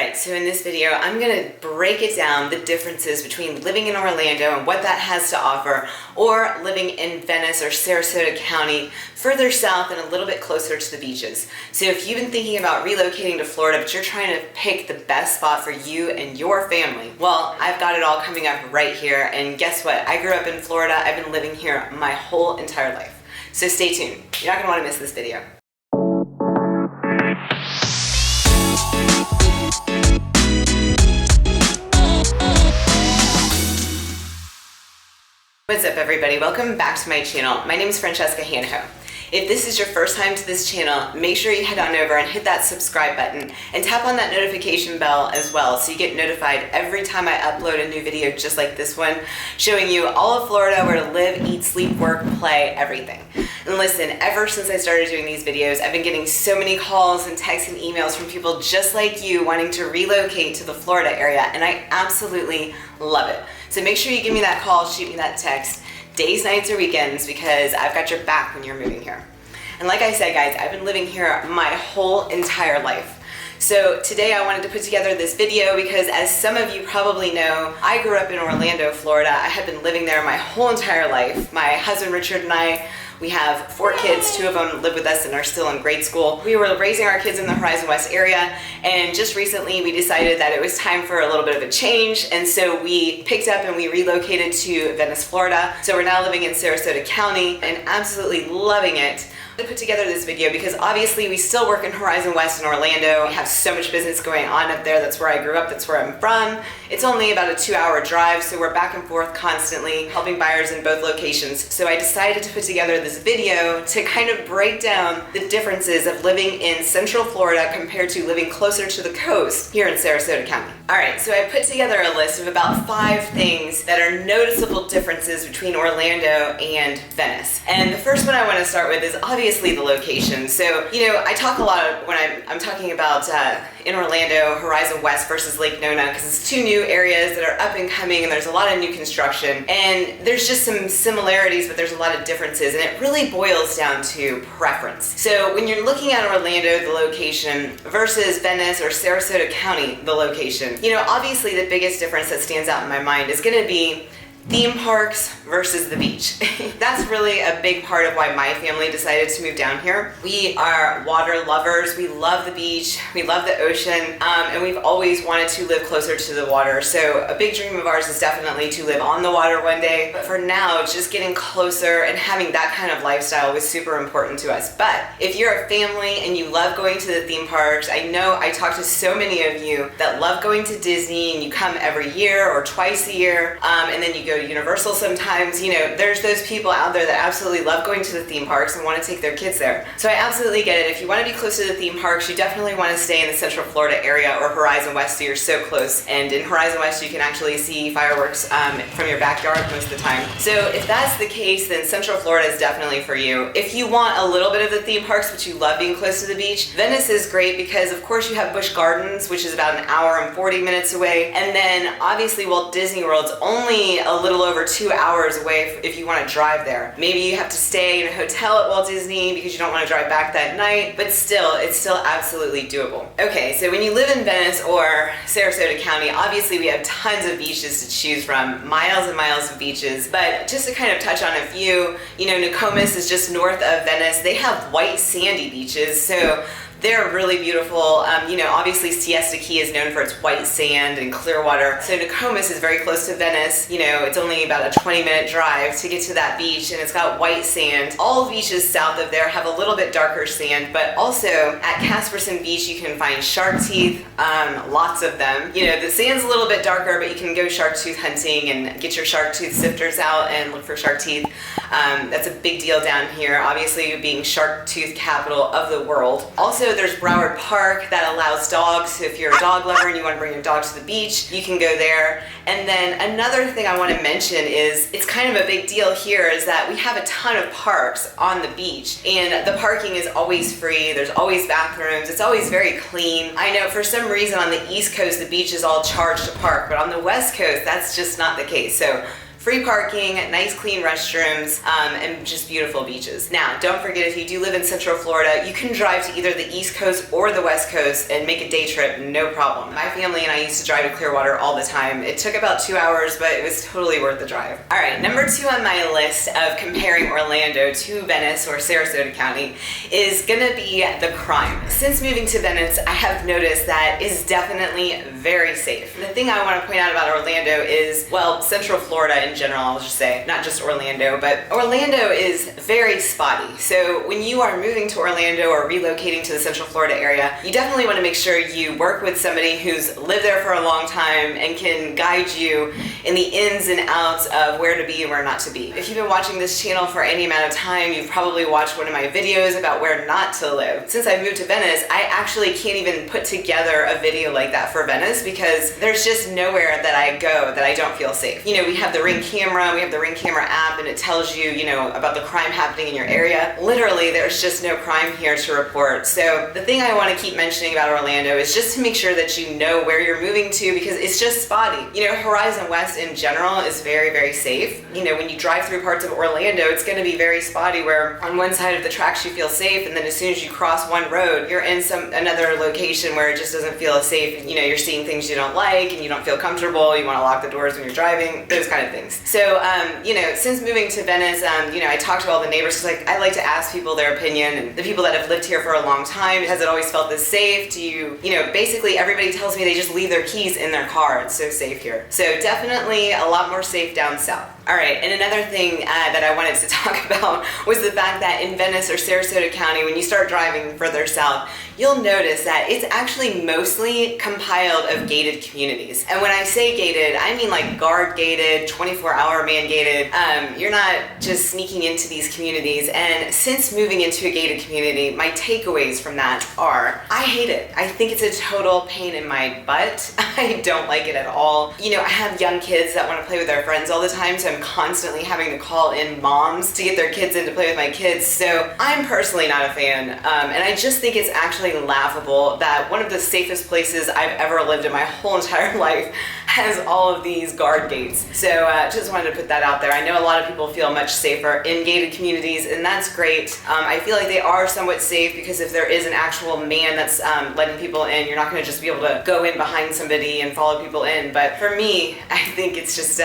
Alright, so in this video, I'm going to break it down, the differences between living in Orlando and what that has to offer, or living in Venice or Sarasota County, further south and a little bit closer to the beaches. So if you've been thinking about relocating to Florida, but you're trying to pick the best spot for you and your family, well, I've got it all coming up right here, and guess what? I grew up in Florida. I've been living here my whole entire life. So stay tuned. You're not going to want to miss this video. What's up everybody? Welcome back to my channel. My name is Francesca Hanaho. If this is your first time to this channel, make sure you head on over and hit that subscribe button and tap on that notification bell as well so you get notified every time I upload a new video just like this one, showing you all of Florida, where to live, eat, sleep, work, play, everything. And listen, ever since I started doing these videos, I've been getting so many calls and texts and emails from people just like you wanting to relocate to the Florida area, and I absolutely love it. So make sure you give me that call, shoot me that text, days, nights, or weekends, because I've got your back when you're moving here. And like I said, guys, I've been living here my whole entire life. So today I wanted to put together this video because, as some of you probably know, I grew up in Orlando, Florida. I had been living there my whole entire life. My husband Richard and I, we have 4 kids, 2 of them live with us and are still in grade school. We were raising our kids in the Horizon West area, and just recently we decided that it was time for a little bit of a change, and so we picked up and we relocated to Venice, Florida. So we're now living in Sarasota County and absolutely loving it. I put together this video because obviously we still work in Horizon West in Orlando. We have so much business going on up there. That's where I grew up, that's where I'm from. It's only about a 2-hour drive, so we're back and forth constantly helping buyers in both locations. So I decided to put together this video to kind of break down the differences of living in Central Florida compared to living closer to the coast here in Sarasota County. Alright, so I put together a list of about 5 things that are noticeable differences between Orlando and Venice. And the first one I want to start with is obviously the location. So, you know, I talk a lot when I'm talking about in Orlando, Horizon West versus Lake Nona, because it's 2 new areas that are up and coming, and there's a lot of new construction, and there's just some similarities, but there's a lot of differences, and it really boils down to preference. So when you're looking at Orlando, the location, versus Venice or Sarasota County, the location, you know, obviously the biggest difference that stands out in my mind is going to be theme parks versus the beach. That's really a big part of why my family decided to move down here. We are water lovers. We love the beach. We love the ocean. And we've always wanted to live closer to the water. So a big dream of ours is definitely to live on the water one day. But for now, just getting closer and having that kind of lifestyle was super important to us. But if you're a family and you love going to the theme parks, I know I talk to so many of you that love going to Disney, and you come every year or twice a year, and then you go to Universal sometimes. You know, there's those people out there that absolutely love going to the theme parks and want to take their kids there. So I absolutely get it. If you want to be close to the theme parks, you definitely want to stay in the Central Florida area or Horizon West, so you're so close. And in Horizon West, you can actually see fireworks from your backyard most of the time. So if that's the case, then Central Florida is definitely for you. If you want a little bit of the theme parks, but you love being close to the beach, Venice is great because, of course, you have Busch Gardens, which is about 1 hour and 40 minutes away. And then obviously Walt Disney World's only a little over 2 hours away if you want to drive there. Maybe you have to stay in a hotel at Walt Disney because you don't want to drive back that night, but still, it's still absolutely doable. Okay, so when you live in Venice or Sarasota County, obviously we have tons of beaches to choose from, miles and miles of beaches, but just to kind of touch on a few, you know, Nokomis is just north of Venice. They have white sandy beaches, so they're really beautiful. You know, obviously Siesta Key is known for its white sand and clear water. So Nokomis is very close to Venice. You know, it's only about a 20-minute drive to get to that beach, and it's got white sand. All beaches south of there have a little bit darker sand, but also at Casperson Beach you can find shark teeth, lots of them. You know, the sand's a little bit darker, but you can go shark tooth hunting and get your shark tooth sifters out and look for shark teeth. That's a big deal down here, obviously being shark tooth capital of the world. Also, there's Broward Park that allows dogs. So if you're a dog lover and you want to bring your dog to the beach, you can go there. And then another thing I want to mention is, it's kind of a big deal here, is that we have a ton of parks on the beach, and the parking is always free. There's always bathrooms. It's always very clean. I know for some reason on the East Coast the beach is all charged to park, but on the West Coast that's just not the case. So free parking, nice clean restrooms, and just beautiful beaches. Now, don't forget, if you do live in Central Florida, you can drive to either the East Coast or the West Coast and make a day trip, no problem. My family and I used to drive to Clearwater all the time. It took about 2 hours, but it was totally worth the drive. All right, number 2 on my list of comparing Orlando to Venice or Sarasota County is gonna be the crime. Since moving to Venice, I have noticed that it's definitely very safe. The thing I want to point out about Orlando is, well, Central Florida in general, I'll just say, not just Orlando, but Orlando is very spotty. So when you are moving to Orlando or relocating to the Central Florida area, you definitely want to make sure you work with somebody who's lived there for a long time and can guide you in the ins and outs of where to be and where not to be. If you've been watching this channel for any amount of time, you've probably watched one of my videos about where not to live. Since I moved to Venice, I actually can't even put together a video like that for Venice because there's just nowhere that I go that I don't feel safe. You know, we have the Ring camera, we have the Ring camera app, and it tells you, you know, about the crime happening in your area. Literally, there's just no crime here to report. So the thing I want to keep mentioning about Orlando is just to make sure that you know where you're moving to, because it's just spotty. You know, Horizon West in general is very, very safe. You know, when you drive through parts of Orlando, it's going to be very spotty where on one side of the tracks you feel safe, and then as soon as you cross one road, you're in another location where it just doesn't feel as safe. You know, you're seeing things you don't like and you don't feel comfortable. You want to lock the doors when you're driving, those kind of things. So, you know, since moving to Venice, you know, I talked to all the neighbors because, like, I like to ask people their opinion, and the people that have lived here for a long time, has it always felt this safe? Do you know, basically everybody tells me they just leave their keys in their car. It's so safe here. So definitely a lot more safe down south. All right, and another thing that I wanted to talk about was the fact that in Venice or Sarasota County, when you start driving further south, you'll notice that it's actually mostly compiled of gated communities. And when I say gated, I mean like guard gated, 24-hour man gated. You're not just sneaking into these communities. And since moving into a gated community, my takeaways from that are, I hate it. I think it's a total pain in my butt. I don't like it at all. You know, I have young kids that want to play with their friends all the time, so I'm constantly having to call in moms to get their kids in to play with my kids. So I'm personally not a fan. And I just think it's actually laughable that one of the safest places I've ever lived in my whole entire life has all of these guard gates. So just wanted to put that out there. I know a lot of people feel much safer in gated communities, and that's great. I feel like they are somewhat safe because if there is an actual man that's letting people in, you're not going to just be able to go in behind somebody and follow people in. But for me, I think it's just,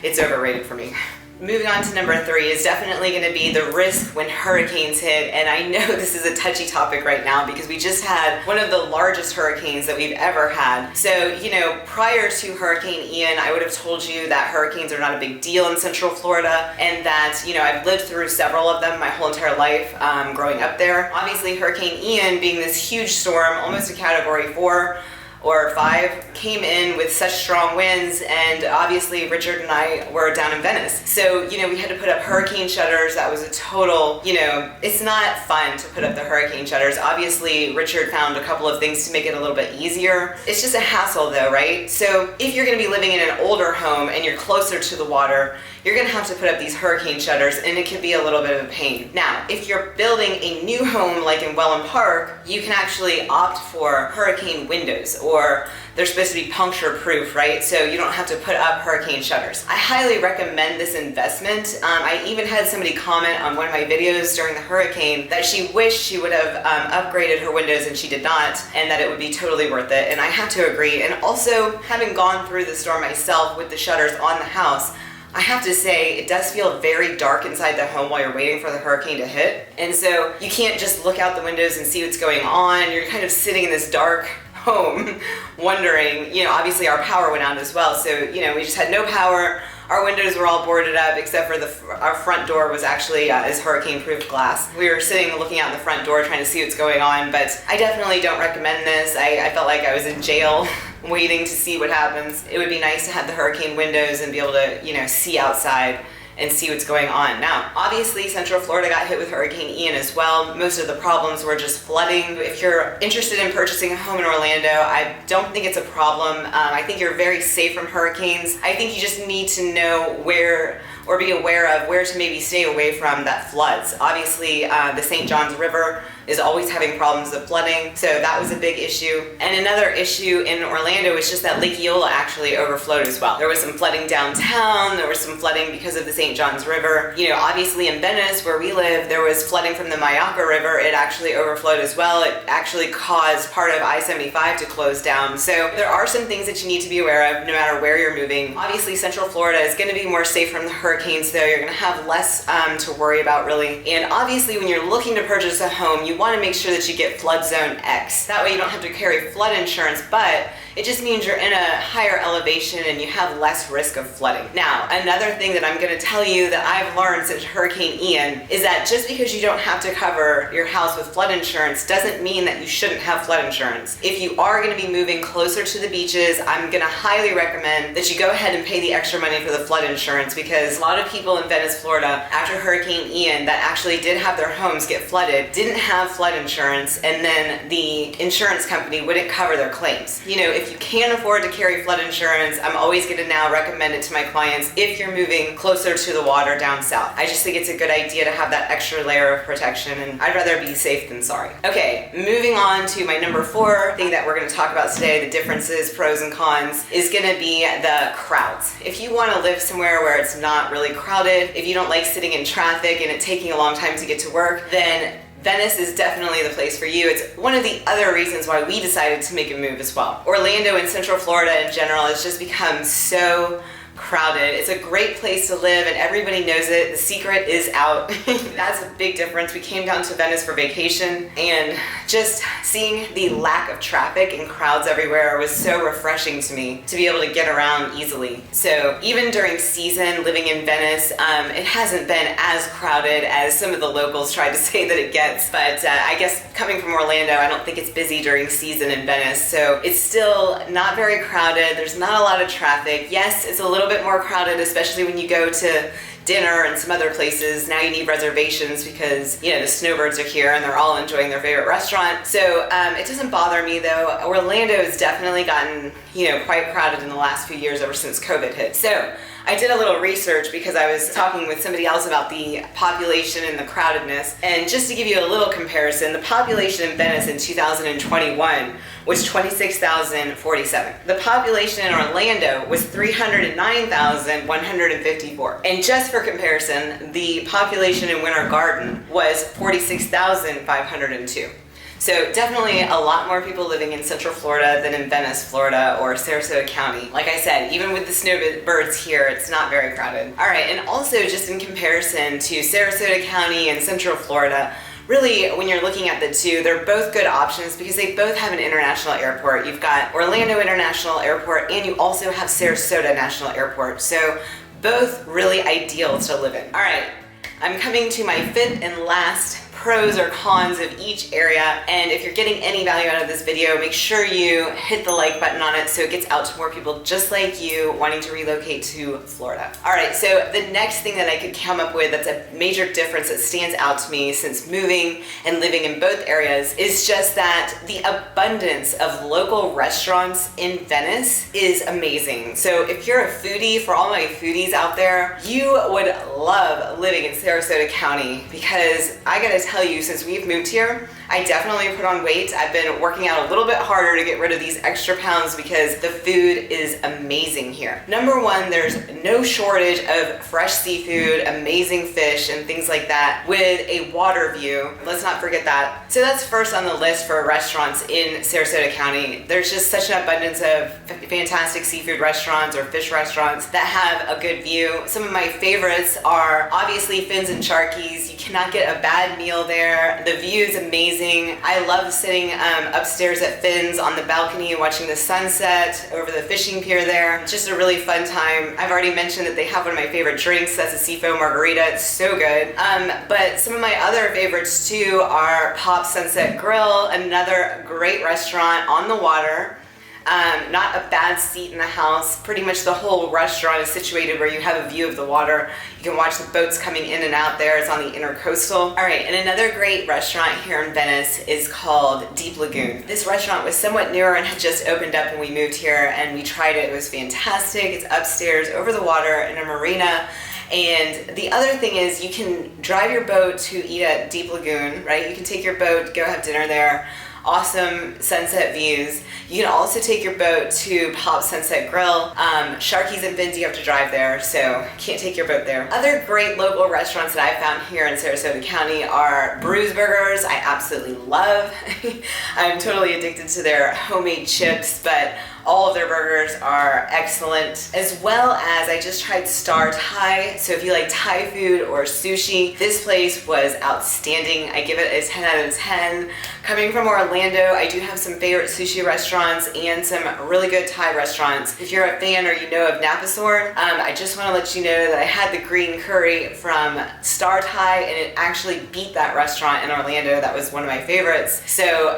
it's overrated for me. Moving on to number 3 is definitely going to be the risk when hurricanes hit. And I know this is a touchy topic right now because we just had one of the largest hurricanes that we've ever had. So, you know, prior to Hurricane Ian, I would have told you that hurricanes are not a big deal in Central Florida, and that, you know, I've lived through several of them my whole entire life growing up there. Obviously, Hurricane Ian, being this huge storm, almost a Category 4 or 5, came in with such strong winds, and obviously Richard and I were down in Venice. So, you know, we had to put up hurricane shutters. That was a total, you know, it's not fun to put up the hurricane shutters. Obviously, Richard found a couple of things to make it a little bit easier. It's just a hassle though, right? So if you're gonna be living in an older home and you're closer to the water, you're gonna have to put up these hurricane shutters, and it can be a little bit of a pain. Now, if you're building a new home like in Welland Park, you can actually opt for hurricane windows, or they're supposed to be puncture proof, right? So you don't have to put up hurricane shutters. I highly recommend this investment. I even had somebody comment on one of my videos during the hurricane that she wished she would have upgraded her windows and she did not, and that it would be totally worth it. And I have to agree. And also, having gone through the storm myself with the shutters on the house, I have to say, it does feel very dark inside the home while you're waiting for the hurricane to hit. And so you can't just look out the windows and see what's going on. You're kind of sitting in this dark home wondering, you know, obviously our power went out as well. So, you know, we just had no power. Our windows were all boarded up except for our front door was actually is hurricane-proof glass. We were sitting looking out the front door trying to see what's going on, but I definitely don't recommend this. I felt like I was in jail waiting to see what happens. It would be nice to have the hurricane windows and be able to, you know, see outside and see what's going on. Now, obviously, Central Florida got hit with Hurricane Ian as well. Most of the problems were just flooding. If you're interested in purchasing a home in Orlando, I don't think it's a problem. I think you're very safe from hurricanes. I think you just need to know where or be aware of where to maybe stay away from that floods. Obviously, the St. Johns River is always having problems with flooding, so that was a big issue. And another issue in Orlando is just that Lake Eola actually overflowed as well. There was some flooding downtown, there was some flooding because of the St. Johns River. You know, obviously in Venice, where we live, there was flooding from the Maiaca River. It actually overflowed as well. It actually caused part of I-75 to close down. So there are some things that you need to be aware of no matter where you're moving. Obviously, Central Florida is going to be more safe from the hurricanes, though. You're going to have less to worry about, really. And obviously, when you're looking to purchase a home, you want to make sure that you get flood zone X. That way you don't have to carry flood insurance, but it just means you're in a higher elevation and you have less risk of flooding. Now, another thing that I'm going to tell you that I've learned since Hurricane Ian is that just because you don't have to cover your house with flood insurance doesn't mean that you shouldn't have flood insurance. If you are going to be moving closer to the beaches, I'm going to highly recommend that you go ahead and pay the extra money for the flood insurance, because a lot of people in Venice, Florida, after Hurricane Ian that actually did have their homes get flooded, didn't have flood insurance, and then the insurance company wouldn't cover their claims. You know, if you can't afford to carry flood insurance, I'm always going to now recommend it to my clients if you're moving closer to the water down south. I just think it's a good idea to have that extra layer of protection, and I'd rather be safe than sorry. Okay, moving on to my number 4 thing that we're going to talk about today, the differences, pros and cons, is going to be the crowds. If you want to live somewhere where it's not really crowded, if you don't like sitting in traffic and it taking a long time to get to work, then Venice is definitely the place for you. It's one of the other reasons why we decided to make a move as well. Orlando and Central Florida in general has just become so crowded. It's a great place to live and everybody knows it. The secret is out. That's a big difference. We came down to Venice for vacation, and just seeing the lack of traffic and crowds everywhere was so refreshing to me to be able to get around easily. So even during season living in Venice, it hasn't been as crowded as some of the locals tried to say that it gets, but I guess coming from Orlando, I don't think it's busy during season in Venice, so it's still not very crowded. There's not a lot of traffic. Yes, it's a little bit more crowded, especially when you go to dinner and some other places. Now you need reservations because, you know, the snowbirds are here and they're all enjoying their favorite restaurant. So it doesn't bother me though. Orlando has definitely gotten, you know, quite crowded in the last few years ever since COVID hit. So I did a little research because I was talking with somebody else about the population and the crowdedness. And just to give you a little comparison, the population in Venice in 2021 was 26,047. The population in Orlando was 309,154. And just for comparison, the population in Winter Garden was 46,502. So definitely a lot more people living in Central Florida than in Venice, Florida, or Sarasota County. Like I said, even with the snowbirds here, it's not very crowded. All right, and also just in comparison to Sarasota County and Central Florida, really, when you're looking at the two, they're both good options because they both have an international airport. You've got Orlando International Airport and you also have Sarasota National Airport. So both really ideal to live in. All right, I'm coming to my 5th and last pros or cons of each area, and if you're getting any value out of this video, make sure you hit the like button on it so it gets out to more people just like you wanting to relocate to Florida. All right, so the next thing that I could come up with that's a major difference that stands out to me since moving and living in both areas is just that the abundance of local restaurants in Venice is amazing. So if you're a foodie, for all my foodies out there, you would love living in Sarasota County, because I gotta tell you, since we've moved here, I definitely put on weight. I've been working out a little bit harder to get rid of these extra pounds because the food is amazing here. Number one, there's no shortage of fresh seafood, amazing fish, and things like that with a water view. Let's not forget that. So that's first on the list for restaurants in Sarasota County. There's just such an abundance of fantastic seafood restaurants or fish restaurants that have a good view. Some of my favorites are obviously Fins and Sharky's. You cannot get a bad meal there. The view is amazing. I love sitting upstairs at Fins on the balcony and watching the sunset over the fishing pier there. It's just a really fun time. I've already mentioned that they have one of my favorite drinks. That's a seafoam margarita. It's so good. But some of my other favorites too are Pop Sunset Grill, another great restaurant on the water. Not a bad seat in the house. Pretty much the whole restaurant is situated where you have a view of the water. You can watch the boats coming in and out there. It's on the intercoastal. All right, and another great restaurant here in Venice is called Deep Lagoon. This restaurant was somewhat newer and had just opened up when we moved here, and we tried it. It was fantastic. It's upstairs over the water in a marina. And the other thing is you can drive your boat to eat at Deep Lagoon, right? You can take your boat, go have dinner there. Awesome sunset views. You can also take your boat to Pop Sunset Grill. Sharky's and Vin's, you have to drive there, so can't take your boat there. Other great local restaurants that I found here in Sarasota County are Brews Burgers. I absolutely love. I'm totally addicted to their homemade chips, but all of their burgers are excellent, as well as I just tried Star Thai. So if you like Thai food or sushi, this place was outstanding. I give it a 10 out of 10. Coming from Orlando, I do have some favorite sushi restaurants and some really good Thai restaurants. If you're a fan or you know of Napa Sword, I just want to let you know that I had the green curry from Star Thai, and it actually beat that restaurant in Orlando. That was one of my favorites. So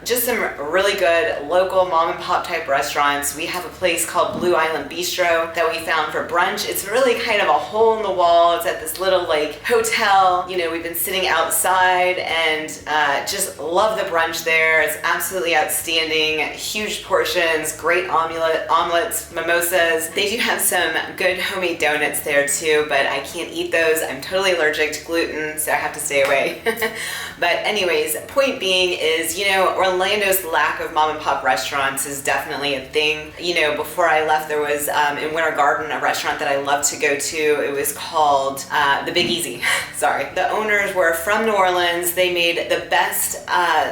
just some really good local mom and pop type restaurants. We have a place called Blue Island Bistro that we found for brunch. It's really kind of a hole in the wall. It's at this little like hotel. You know, we've been sitting outside and just love the brunch there. It's absolutely outstanding. Huge portions, great omelets, mimosas. They do have some good homemade donuts there too, but I can't eat those. I'm totally allergic to gluten, so I have to stay away. But anyways, point being is, you know, Orlando's lack of mom and pop restaurants is definitely a thing. You know, before I left, there was in Winter Garden a restaurant that I love to go to. It was called the Big Easy. Sorry. The owners were from New Orleans. They made the best,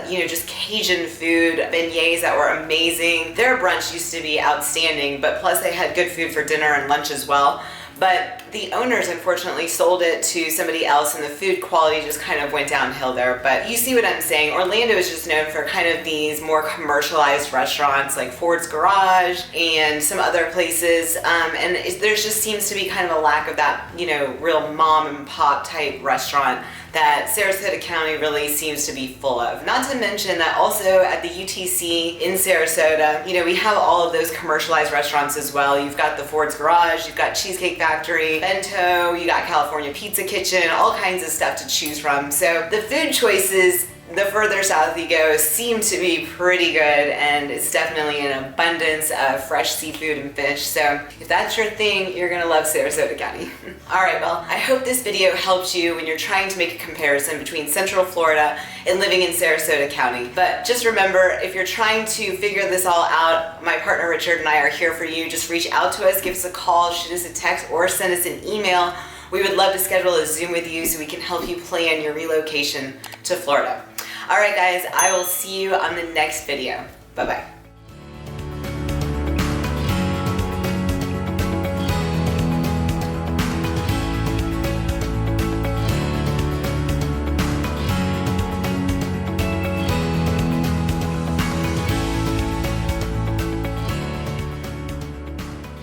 you know, just Cajun food, beignets that were amazing. Their brunch used to be outstanding, but plus they had good food for dinner and lunch as well. But the owners unfortunately sold it to somebody else, and the food quality just kind of went downhill there. But you see what I'm saying. Orlando is just known for kind of these more commercialized restaurants like Ford's Garage and some other places. And there just seems to be kind of a lack of that, you know, real mom and pop type restaurant that Sarasota County really seems to be full of. Not to mention that also at the UTC in Sarasota, you know, we have all of those commercialized restaurants as well. You've got the Ford's Garage, you've got Cheesecake Factory, Bento, you got California Pizza Kitchen, all kinds of stuff to choose from. So the food choices, the further south you go, seem to be pretty good, and it's definitely an abundance of fresh seafood and fish. So if that's your thing, you're gonna love Sarasota County. All right, well, I hope this video helped you when you're trying to make a comparison between Central Florida and living in Sarasota County. But just remember, if you're trying to figure this all out, my partner Richard and I are here for you. Just reach out to us, give us a call, shoot us a text, or send us an email. We would love to schedule a Zoom with you so we can help you plan your relocation to Florida. All right, guys, I will see you on the next video. Bye-bye.